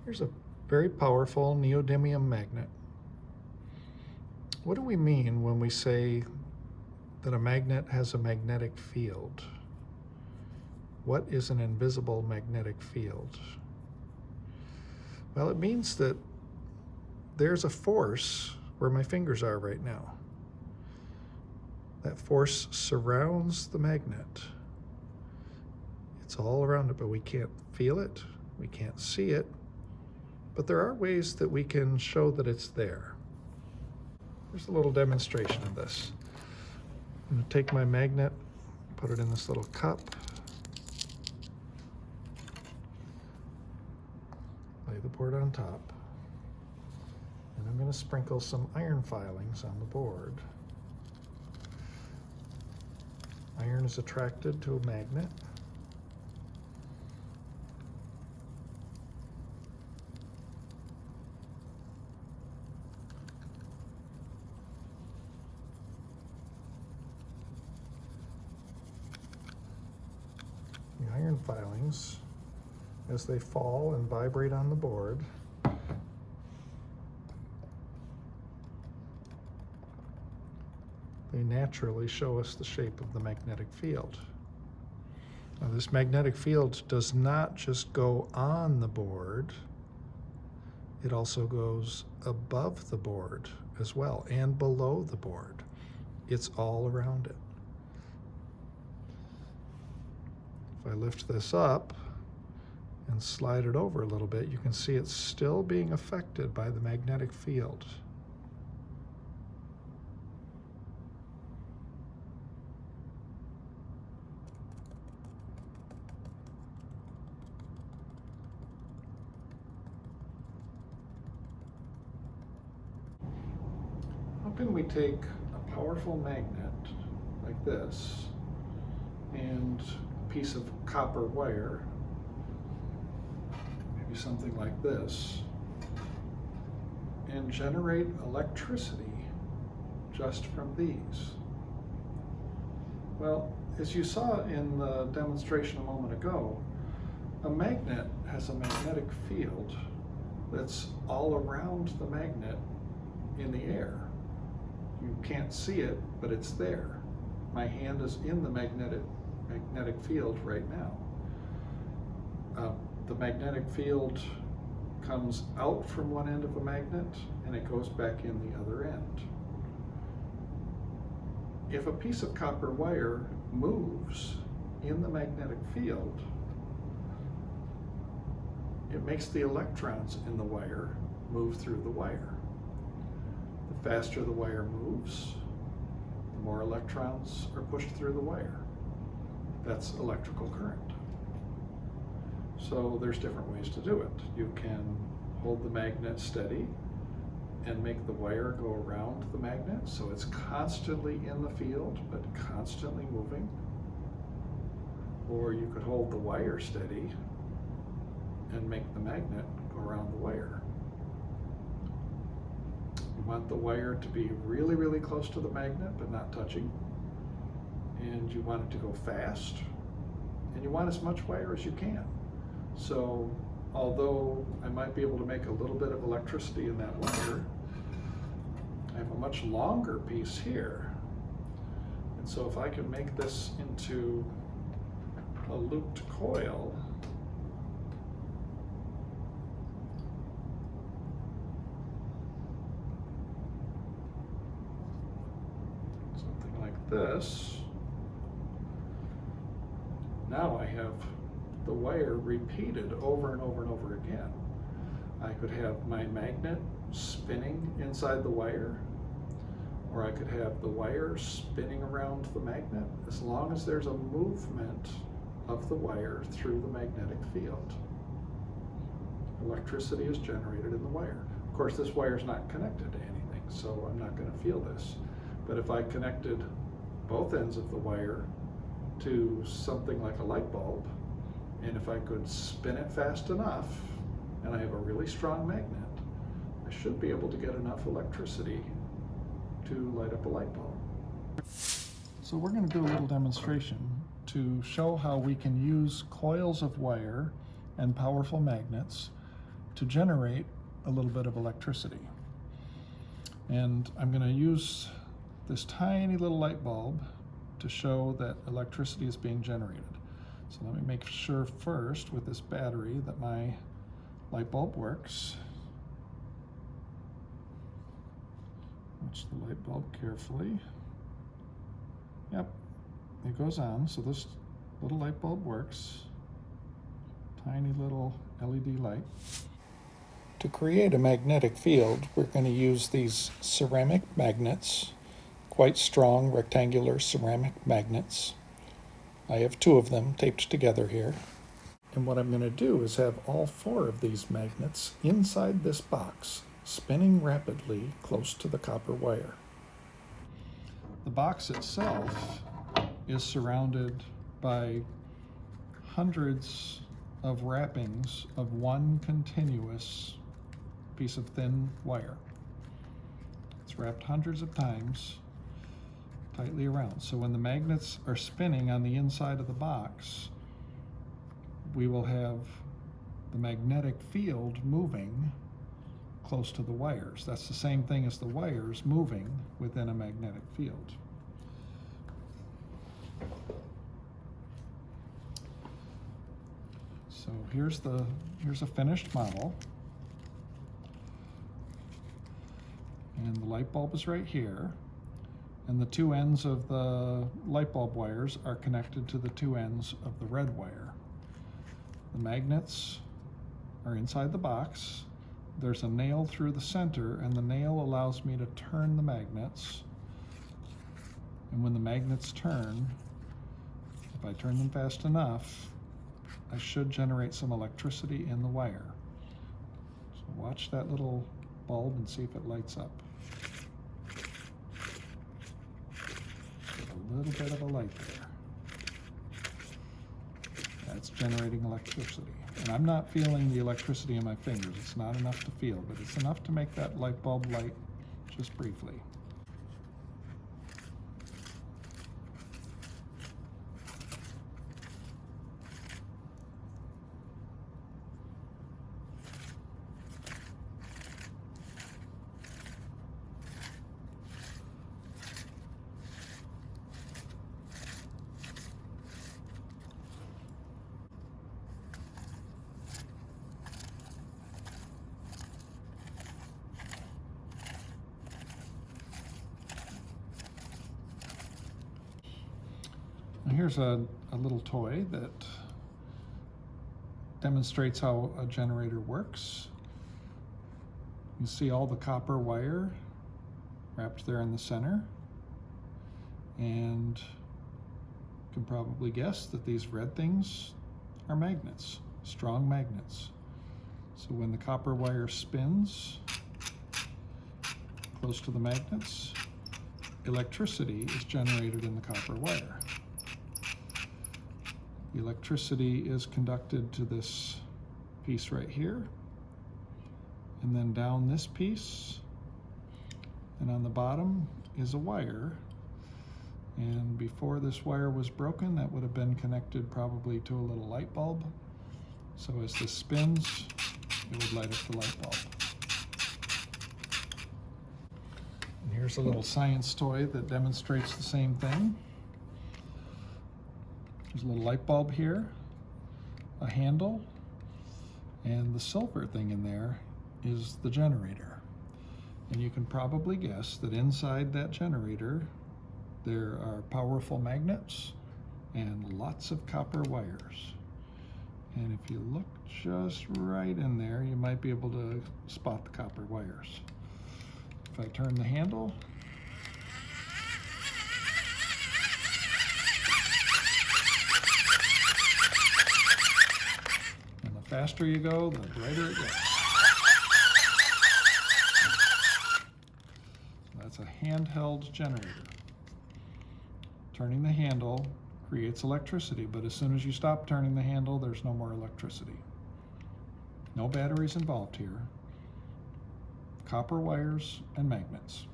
Here's a very powerful neodymium magnet. What do we mean when we say that a magnet has a magnetic field? What is an invisible magnetic field? Well, it means that there's a force where my fingers are right now. That force surrounds the magnet. It's all around it, but we can't feel it, we can't see it, but there are ways that we can show that it's there. Here's a little demonstration of this. I'm going to take my magnet, put it in this little cup, lay the board on top, and I'm going to sprinkle some iron filings on the board. Iron is attracted to a magnet. The iron filings, as they fall and vibrate on the board, they naturally show us the shape of the magnetic field. Now, this magnetic field does not just go on the board, it also goes above the board as well and below the board. It's all around it. If I lift this up and slide it over a little bit, you can see it's still being affected by the magnetic field. How can we take a powerful magnet like this and a piece of copper wire, maybe something like this, and generate electricity just from these? Well, as you saw in the demonstration a moment ago, a magnet has a magnetic field that's all around the magnet in the air. You can't see it, but it's there. My hand is in the magnetic field right now. The magnetic field comes out from one end of a magnet and it goes back in the other end. If a piece of copper wire moves in the magnetic field, it makes the electrons in the wire move through the wire. The faster the wire moves, the more electrons are pushed through the wire. That's electrical current. So there's different ways to do it. You can hold the magnet steady and make the wire go around the magnet so it's constantly in the field but constantly moving. Or you could hold the wire steady and make the magnet go around the wire. You want the wire to be really, really close to the magnet but not touching. And you want it to go fast. And you want as much wire as you can. So although I might be able to make a little bit of electricity in that wire, I have a much longer piece here. And so if I can make this into a looped coil, something like this, now I have the wire repeated over and over and over again. I could have my magnet spinning inside the wire, or I could have the wire spinning around the magnet, as long as there's a movement of the wire through the magnetic field. Electricity is generated in the wire. Of course, this wire is not connected to anything, so I'm not going to feel this. But if I connected both ends of the wire to something like a light bulb, and if I could spin it fast enough, and I have a really strong magnet, I should be able to get enough electricity to light up a light bulb. So we're going to do a little demonstration to show how we can use coils of wire and powerful magnets to generate a little bit of electricity. And I'm going to use this tiny little light bulb to show that electricity is being generated. So let me make sure first with this battery that my light bulb works. Watch the light bulb carefully. Yep, it goes on. So this little light bulb works. Tiny little LED light. To create a magnetic field, we're going to use these ceramic magnets, quite strong rectangular ceramic magnets. I have 2 of them taped together here. And what I'm going to do is have all 4 of these magnets inside this box, spinning rapidly close to the copper wire. The box itself is surrounded by hundreds of wrappings of one continuous piece of thin wire. It's wrapped hundreds of times tightly around. So when the magnets are spinning on the inside of the box, we will have the magnetic field moving close to the wires. That's the same thing as the wires moving within a magnetic field. So here's a finished model. And the light bulb is right here. And the 2 ends of the light bulb wires are connected to the 2 ends of the red wire. The magnets are inside the box. There's a nail through the center, and the nail allows me to turn the magnets. And when the magnets turn, if I turn them fast enough, I should generate some electricity in the wire. So watch that little bulb and see if it lights up. A little bit of a light there. That's generating electricity. And I'm not feeling the electricity in my fingers. It's not enough to feel, but it's enough to make that light bulb light just briefly. Now here's a little toy that demonstrates how a generator works. You see all the copper wire wrapped there in the center, and you can probably guess that these red things are magnets, strong magnets. So when the copper wire spins close to the magnets, electricity is generated in the copper wire. The electricity is conducted to this piece right here, and then down this piece, and on the bottom is a wire. And before this wire was broken, that would have been connected probably to a little light bulb. So as this spins, it would light up the light bulb. And here's a little science toy that demonstrates the same thing. There's a little light bulb here, a handle, and the silver thing in there is the generator. And you can probably guess that inside that generator there are powerful magnets and lots of copper wires. And if you look just right in there, you might be able to spot the copper wires. If I turn the handle, and the faster you go, the brighter it gets. So that's a handheld generator. Turning the handle creates electricity, but as soon as you stop turning the handle, there's no more electricity. No batteries involved here. Copper wires and magnets.